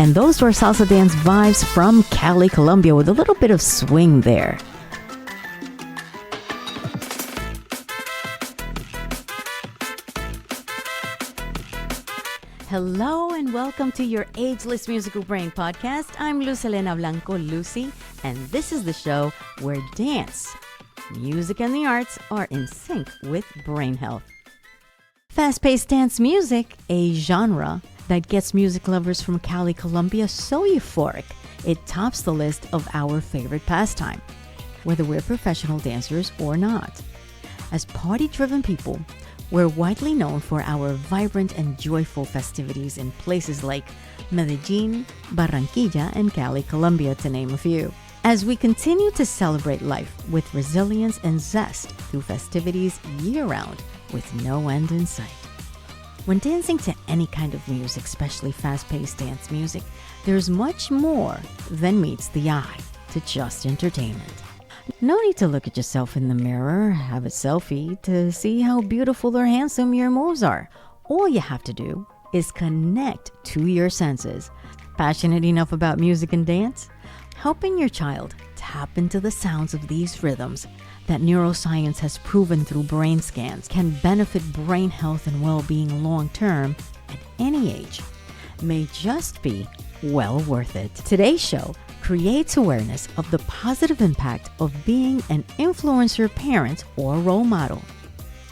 And those were Salsa Dance vibes from Cali, Colombia, with a little bit of swing there. Hello and welcome to your Ageless Musical Brain podcast. I'm Luz Elena Blanco, Lucy, and this is the show where dance, music, and the arts are in sync with brain health. Fast-paced dance music, a genre that gets music lovers from Cali, Colombia so euphoric, it tops the list of our favorite pastime, whether we're professional dancers or not. As party-driven people, we're widely known for our vibrant and joyful festivities in places like Medellin, Barranquilla, and Cali, Colombia, to name a few. As we continue to celebrate life with resilience and zest through festivities year-round with no end in sight. When dancing to any kind of music, especially fast-paced dance music, there's much more than meets the eye to just entertainment. No need to look at yourself in the mirror, have a selfie to see how beautiful or handsome your moves are. All you have to do is connect to your senses. Passionate enough about music and dance? Helping your child tap into the sounds of these rhythms that neuroscience has proven through brain scans can benefit brain health and well-being long-term at any age may just be well worth it. Today's show creates awareness of the positive impact of being an influencer parent or role model.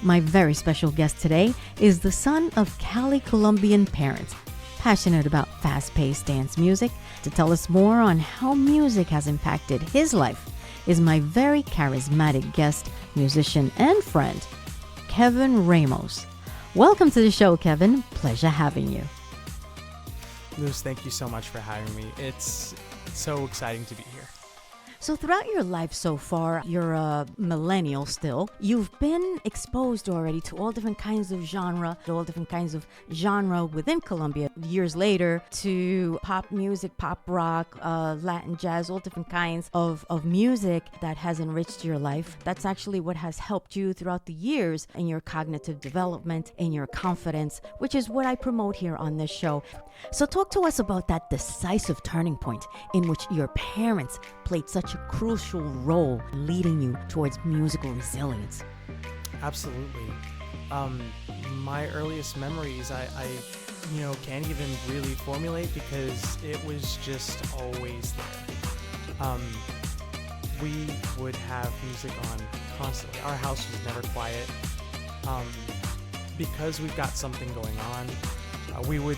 My very special guest today is the son of Cali Colombian parents, passionate about fast-paced dance music. To tell us more on how music has impacted his life is my very charismatic guest, musician, and friend, Kevin Ramos. Welcome to the show, Kevin. Pleasure having you. Luz, thank you so much for having me. It's so exciting to be here. So throughout your life so far, you're a millennial still. You've been exposed already to all different kinds of genre within Colombia. Years later, to pop music, pop rock, Latin jazz, all different kinds of music that has enriched your life. That's actually what has helped you throughout the years in your cognitive development, in your confidence, which is what I promote here on this show. So talk to us about that decisive turning point in which your parents played such a crucial role leading you towards musical resilience. Absolutely. My earliest memories, I can't even really formulate because it was just always there. We would have music on constantly. Our house was never quiet. Because we've got something going on, we would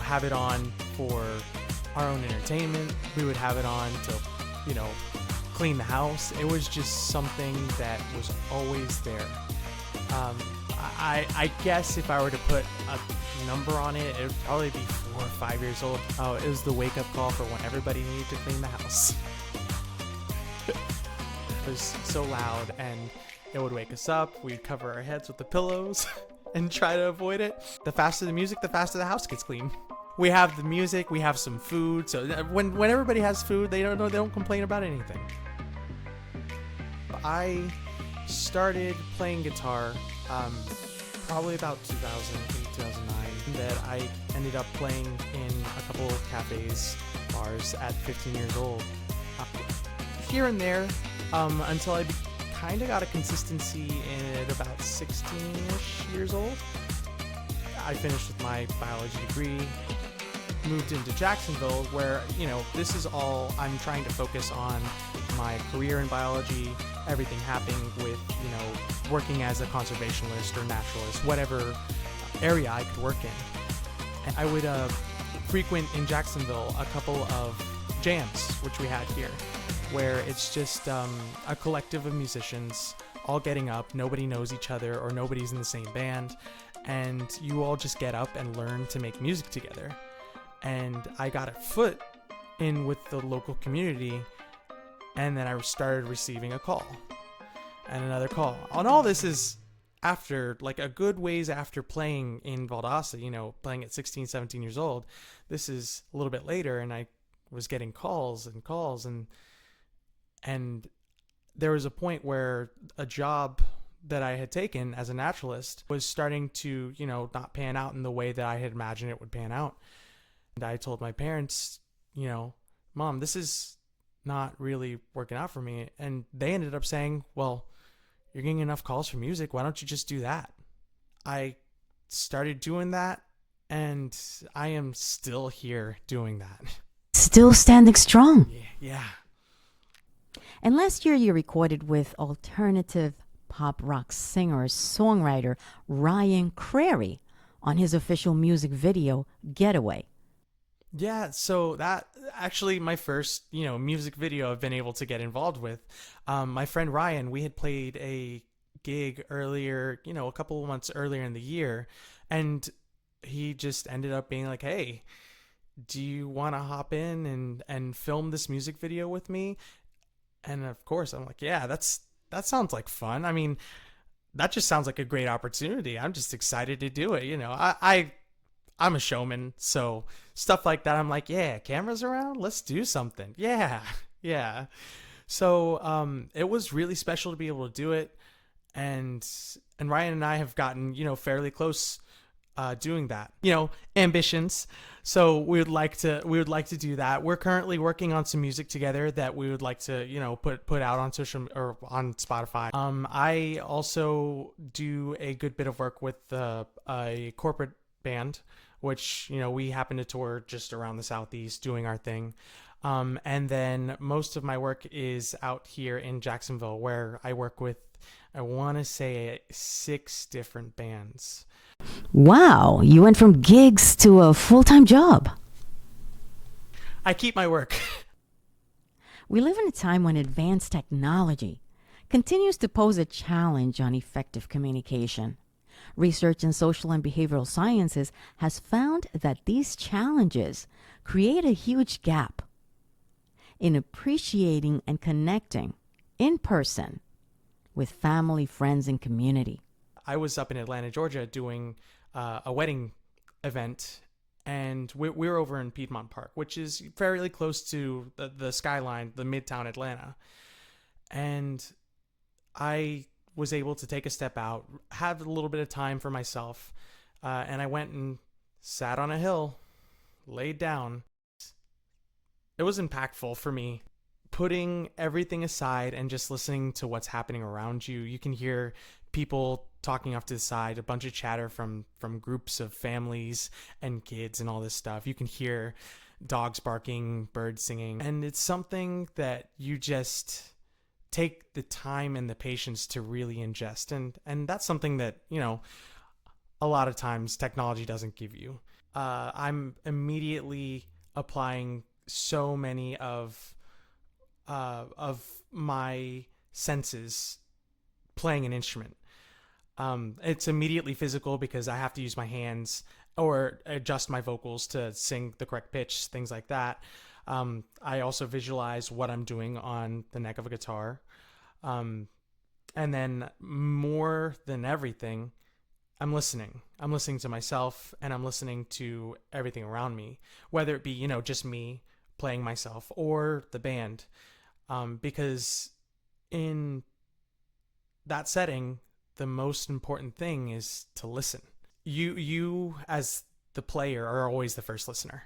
have it on for our own entertainment. We would have it on to, clean the house. It was just something that was always there. I guess if I were to put a number on it, it would probably be 4 or 5 years old. Oh, it was the wake-up call for when everybody needed to clean the house. It was so loud, and it would wake us up. We'd cover our heads with the pillows and try to avoid it. The faster the music, the faster the house gets clean. We have the music, we have some food, so when everybody has food, they don't complain about anything. I started playing guitar probably about 2008, 2009, that I ended up playing in a couple of cafes, bars at 15 years old. Here and there, until I kind of got a consistency at about 16-ish years old. I finished with my biology degree, moved into Jacksonville, where, this is all I'm trying to focus on my career in biology, everything happening with, working as a conservationist or naturalist, whatever area I could work in. And I would frequent in Jacksonville a couple of jams, which we had here, where it's just a collective of musicians all getting up, nobody knows each other or nobody's in the same band, and you all just get up and learn to make music together. And I got a foot in with the local community, and then I started receiving a call and another call. And all this is after, like, a good ways after playing in Valdosta, playing at 16, 17 years old. This is a little bit later, and I was getting calls, and there was a point where a job that I had taken as a naturalist was starting to, not pan out in the way that I had imagined it would pan out. And I told my parents, Mom, this is not really working out for me. And they ended up saying, well, you're getting enough calls for music. Why don't you just do that? I started doing that, and I am still here doing that. Still standing strong. Yeah. And last year you recorded with alternative pop rock singer-songwriter Ryan Crary on his official music video, Getaway. Yeah, so that actually my first, music video I've been able to get involved with. My friend Ryan, we had played a gig earlier, a couple of months earlier in the year, and he just ended up being like, hey, do you want to hop in and film this music video with me? And of course, I'm like, yeah, that sounds like fun. I mean, that just sounds like a great opportunity. I'm just excited to do it. I'm a showman, so stuff like that, I'm like, yeah, cameras around, let's do something. Yeah. So it was really special to be able to do it, and Ryan and I have gotten fairly close doing that. Ambitions. So we would like to do that. We're currently working on some music together that we would like to put out on social or on Spotify. I also do a good bit of work with a corporate band, which we happen to tour just around the Southeast doing our thing. And then most of my work is out here in Jacksonville, where I work with, I want to say, 6 different bands. Wow, you went from gigs to a full-time job. I keep my work. We live in a time when advanced technology continues to pose a challenge on effective communication. Research in social and behavioral sciences has found that these challenges create a huge gap in appreciating and connecting in person with family, friends, and community. I was up in Atlanta, Georgia, doing a wedding event, and we're over in Piedmont Park, which is fairly close to the skyline, the Midtown Atlanta. And I was able to take a step out, have a little bit of time for myself, and I went and sat on a hill, laid down. It was impactful for me. Putting everything aside and just listening to what's happening around you. You can hear people talking off to the side, a bunch of chatter from groups of families and kids and all this stuff. You can hear dogs barking, birds singing, and it's something that you just take the time and the patience to really ingest, and that's something that a lot of times technology doesn't give you. I'm immediately applying so many of my senses playing an instrument. It's immediately physical because I have to use my hands or adjust my vocals to sing the correct pitch, things like that. I also visualize what I'm doing on the neck of a guitar. And then more than everything, I'm listening. I'm listening to myself, and I'm listening to everything around me, whether it be, just me playing myself or the band. Because in that setting, the most important thing is to listen. You as the player are always the first listener.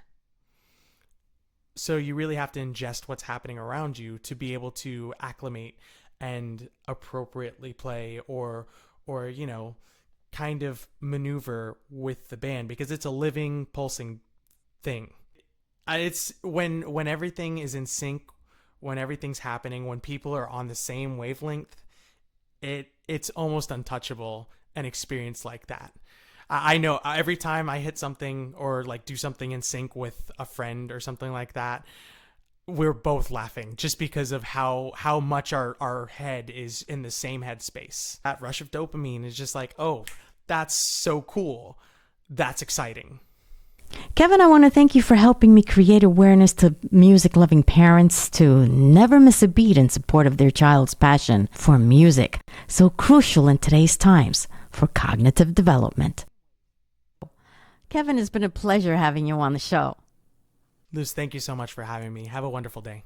So you really have to ingest what's happening around you to be able to acclimate and appropriately play or kind of maneuver with the band, because it's a living, pulsing thing. It's when everything is in sync, when everything's happening, when people are on the same wavelength, it's almost untouchable, an experience like that. I know every time I hit something or like do something in sync with a friend or something like that, we're both laughing just because of how much our head is in the same headspace. That rush of dopamine is just like, oh, that's so cool. That's exciting. Kevin, I want to thank you for helping me create awareness to music-loving parents to never miss a beat in support of their child's passion for music, so crucial in today's times for cognitive development. Kevin, it's been a pleasure having you on the show. Luz, thank you so much for having me. Have a wonderful day.